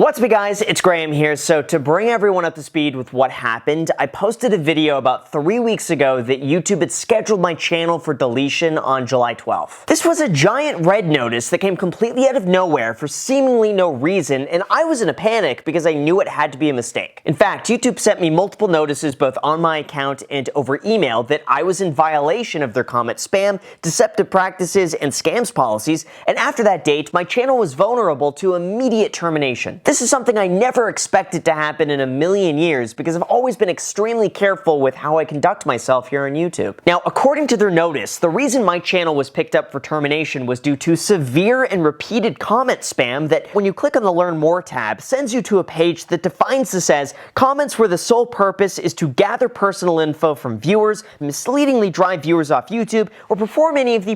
What's up guys, it's Graham here. So to bring everyone up to speed with what happened, I posted a video about 3 weeks ago that YouTube had scheduled my channel for deletion on July 12th. This was a giant red notice that came completely out of nowhere for seemingly no reason, and I was in a panic because I knew it had to be a mistake. In fact, YouTube sent me multiple notices both on my account and over email that I was in violation of their comment spam, deceptive practices, and scams policies, and after that date, my channel was vulnerable to immediate termination. This is something I never expected to happen in a million years because I've always been extremely careful with how I conduct myself here on YouTube. Now, according to their notice, the reason my channel was picked up for termination was due to severe and repeated comment spam that, when you click on the Learn More tab, sends you to a page that defines this as comments where the sole purpose is to gather personal info from viewers, misleadingly drive viewers off YouTube, or perform any of the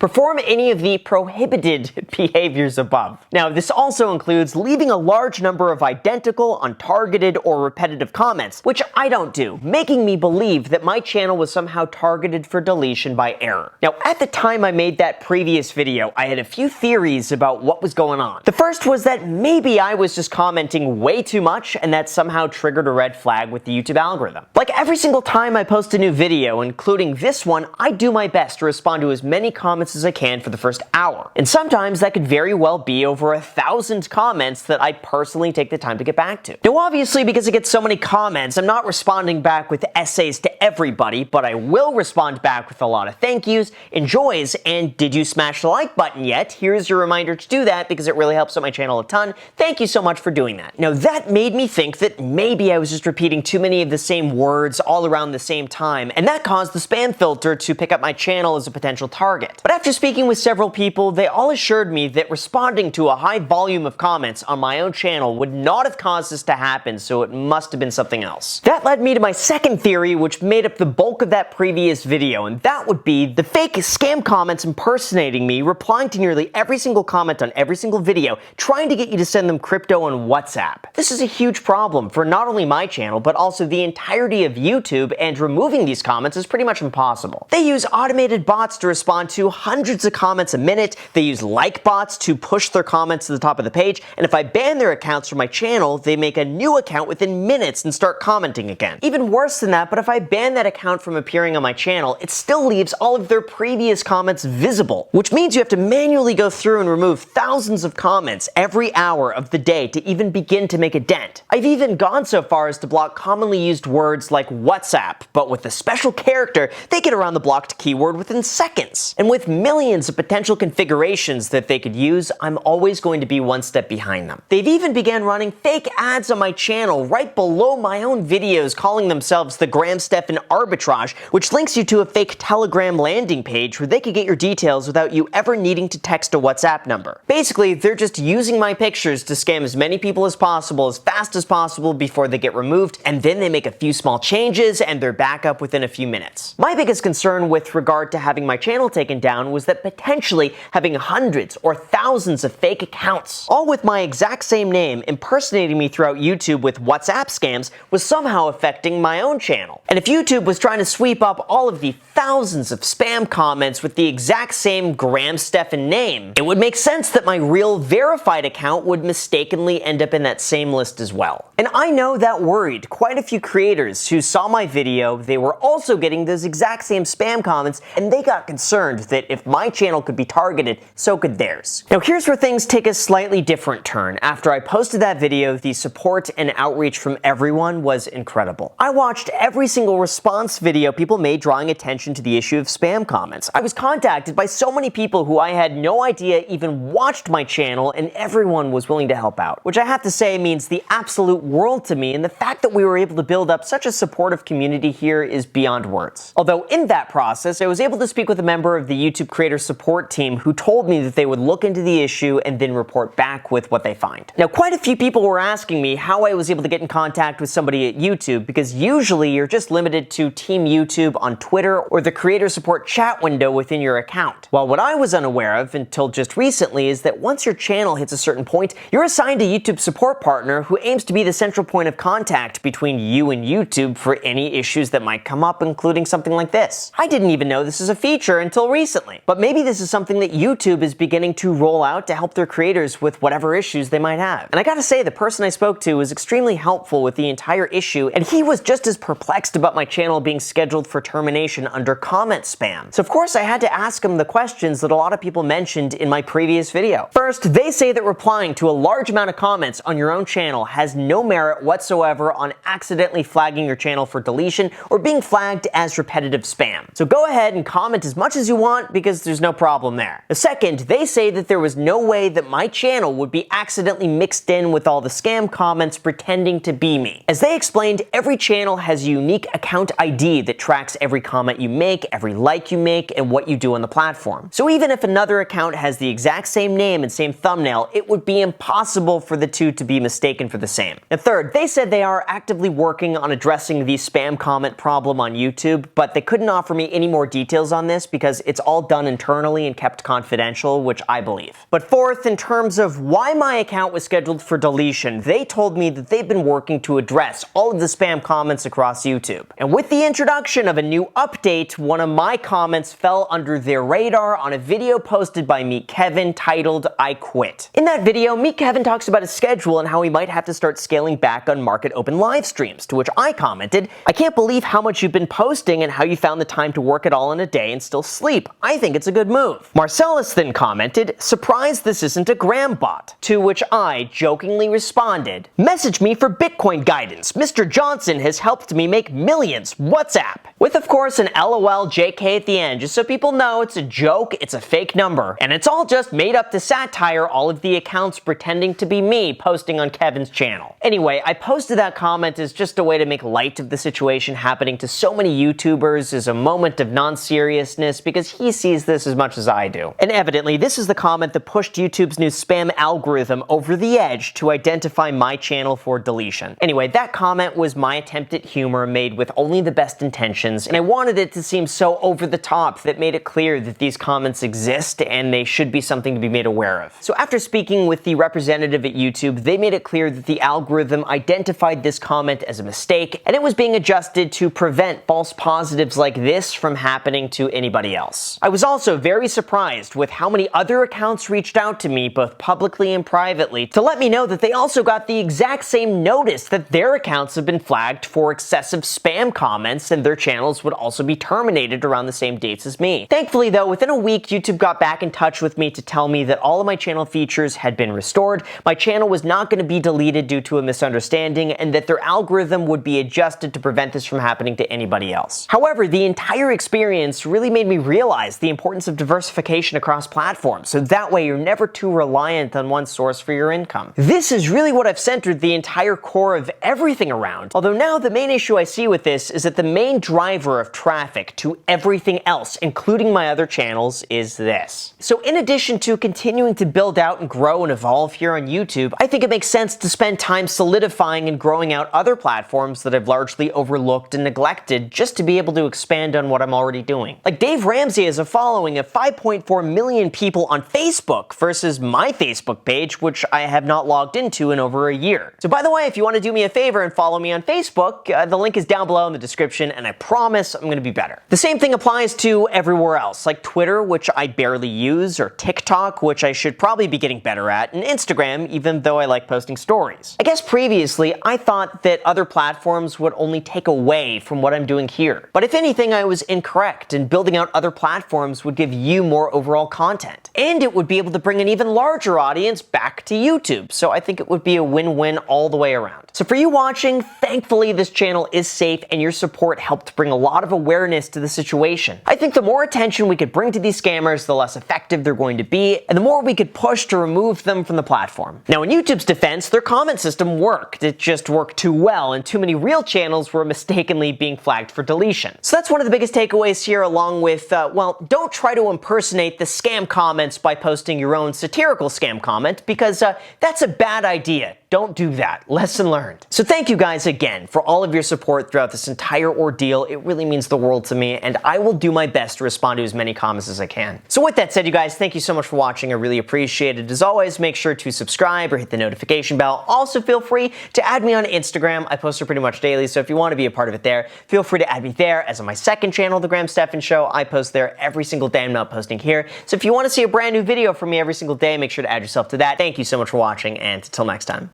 perform any of the prohibited behaviors above. Now, this also includes leaving a large number of identical, untargeted, or repetitive comments, which I don't do, making me believe that my channel was somehow targeted for deletion by error. Now, at the time I made that previous video, I had a few theories about what was going on. The first was that maybe I was just commenting way too much, and that somehow triggered a red flag with the YouTube algorithm. Like every single time I post a new video, including this one, I do my best to respond to as many comments as I can for the first hour. And sometimes that could very well be over 1,000 comments that I personally take the time to get back to. Now, obviously, because I get so many comments, I'm not responding back with essays to everybody, but I will respond back with a lot of thank yous, enjoys, and did you smash the like button yet? Here's your reminder to do that because it really helps out my channel a ton. Thank you so much for doing that. Now, that made me think that maybe I was just repeating too many of the same words all around the same time, and that caused the spam filter to pick up my channel as a potential target. But after speaking with several people, they all assured me that responding to a high volume of comments on my own channel would not have caused this to happen, so it must have been something else. That led me to my second theory, which made up the bulk of that previous video, and that would be the fake scam comments impersonating me, replying to nearly every single comment on every single video, trying to get you to send them crypto on WhatsApp. This is a huge problem for not only my channel, but also the entirety of YouTube, and removing these comments is pretty much impossible. They use automated bots to respond to hundreds of comments a minute, they use like bots to push their comments to the top of the page, and if I ban their accounts from my channel, they make a new account within minutes and start commenting again. Even worse than that, but if I ban that account from appearing on my channel, it still leaves all of their previous comments visible, which means you have to manually go through and remove thousands of comments every hour of the day to even begin to make a dent. I've even gone so far as to block commonly used words like WhatsApp, but with a special character, they get around the blocked keyword within seconds. And with millions of potential configurations that they could use, I'm always going to be one step behind them. They've even began running fake ads on my channel right below my own videos, calling themselves the Graham Stephan Arbitrage, which links you to a fake Telegram landing page where they could get your details without you ever needing to text a WhatsApp number. Basically, they're just using my pictures to scam as many people as possible, as fast as possible before they get removed, and then they make a few small changes and they're back up within a few minutes. My biggest concern with regard to having my channel taken down was that potentially having hundreds or thousands of fake accounts, all with my exact same name, impersonating me throughout YouTube with WhatsApp scams was somehow affecting my own channel. And if YouTube was trying to sweep up all of the thousands of spam comments with the exact same Graham Stephan name, it would make sense that my real verified account would mistakenly end up in that same list as well. And I know that worried quite a few creators who saw my video. They were also getting those exact same spam comments, and they got concerned that if my channel could be targeted, so could theirs. Now, here's where things take a slightly different turn. After I posted that video, the support and outreach from everyone was incredible. I watched every single response video people made drawing attention to the issue of spam comments. I was contacted by so many people who I had no idea even watched my channel, and everyone was willing to help out, which I have to say means the absolute world to me, and the fact that we were able to build up such a supportive community here is beyond words. Although in that process, I was able to speak with a member of the YouTube creator support team who told me that they would look into the issue and then report back with what they find. Now, quite a few people were asking me how I was able to get in contact with somebody at YouTube, because usually you're just limited to Team YouTube on Twitter or the creator support chat window within your account. Well, what I was unaware of until just recently is that once your channel hits a certain point, you're assigned a YouTube support partner who aims to be the central point of contact between you and YouTube for any issues that might come up, including something like like this. I didn't even know this is a feature until recently, but maybe this is something that YouTube is beginning to roll out to help their creators with whatever issues they might have. And I gotta say, the person I spoke to was extremely helpful with the entire issue, and he was just as perplexed about my channel being scheduled for termination under comment spam. So of course I had to ask him the questions that a lot of people mentioned in my previous video. First, they say that replying to a large amount of comments on your own channel has no merit whatsoever on accidentally flagging your channel for deletion or being flagged as repetitive spam. So go ahead and comment as much as you want because there's no problem there. The second, they say that there was no way that my channel would be accidentally mixed in with all the scam comments pretending to be me. As they explained, every channel has a unique account ID that tracks every comment you make, every like you make, and what you do on the platform. So even if another account has the exact same name and same thumbnail, it would be impossible for the two to be mistaken for the same. And third, they said they are actively working on addressing the spam comment problem on YouTube, but they couldn't offer me any more details on this because it's all done internally and kept confidential, which I believe. But fourth, in terms of why my account was scheduled for deletion, they told me that they've been working to address all of the spam comments across YouTube. And with the introduction of a new update, one of my comments fell under their radar on a video posted by Meet Kevin titled I Quit. In that video, Meet Kevin talks about his schedule and how he might have to start scaling back on market open live streams, to which I commented, I can't believe how much you've been posting and how you found the time to work it all in a day and still sleep. I think it's a good move. Marcellus then commented, surprised this isn't a gram bot, to which I jokingly responded, message me for Bitcoin guidance. Mr. Johnson has helped me make millions. WhatsApp. With of course an LOL JK at the end, just so people know it's a joke, it's a fake number, and it's all just made up to satire all of the accounts pretending to be me posting on Kevin's channel. Anyway, I posted that comment as just a way to make light of the situation happening to so many YouTubers as a moment of non-seriousness because he sees this as much as I do. And evidently, this is the comment that pushed YouTube's new spam algorithm over the edge to identify my channel for deletion. Anyway, that comment was my attempt at humor made with only the best intentions, and I wanted it to seem so over the top that made it clear that these comments exist and they should be something to be made aware of. So after speaking with the representative at YouTube, they made it clear that the algorithm identified this comment as a mistake and it was being adjusted to prevent false positives like this from happening to anybody else. I was also very surprised with how many other accounts reached out to me both publicly and privately to let me know that they also got the exact same notice that their accounts have been flagged for excessive spam comments and their channels would also be terminated around the same dates as me. Thankfully though, within a week YouTube got back in touch with me to tell me that all of my channel features had been restored, my channel was not going to be deleted due to a misunderstanding, and that their algorithm would be adjusted to prevent this from happening to anybody else. However, the entire experience really made me realize the importance of diversification across platforms, so that way you're never too reliant on one source for your income. This is really what I've centered the entire core of everything around, although now the main issue I see with this is that the main driver of traffic to everything else, including my other channels, is this. So in addition to continuing to build out and grow and evolve here on YouTube, I think it makes sense to spend time solidifying and growing out other platforms that I've largely overlooked and neglected just to be able to expand on what I'm already doing. Like Dave Ramsey has a following of 5.4 million people on Facebook versus my Facebook page, which I have not logged into in over a year. So by the way, if you want to do me a favor and follow me on Facebook, the link is down below in the description, and I promise I'm going to be better. The same thing applies to everywhere else, like Twitter, which I barely use, or TikTok, which I should probably be getting better at, and Instagram, even though I like posting stories. I guess previously, I thought that other platforms would only take away from what I'm doing here. But if anything, I was incorrect, and building out other platforms would give you more overall content. And it would be able to bring an even larger audience back to YouTube, so I think it would be a win-win all the way around. So for you watching, thankfully this channel is safe and your support helped bring a lot of awareness to the situation. I think the more attention we could bring to these scammers, the less effective they're going to be, and the more we could push to remove them from the platform. Now in YouTube's defense, their comment system worked. It just worked too well, and too many real channels were mistakenly being flagged for deletion. So that's one of the biggest takeaways here, along with, well, don't try to impersonate the scam comments by posting your own satirical scam comment, because that's a bad idea. don't do that. Lesson learned. So thank you guys again for all of your support throughout this entire ordeal. It really means the world to me, and I will do my best to respond to as many comments as I can. So with that said, you guys, thank you so much for watching. I really appreciate it. As always, make sure to subscribe or hit the notification bell. Also, feel free to add me on Instagram. I post pretty much daily, so if you want to be a part of it there, feel free to add me there. As on my second channel, The Graham Stephan Show, I post there every single day. I'm not posting here. So if you want to see a brand new video from me every single day, make sure to add yourself to that. Thank you so much for watching, and until next time.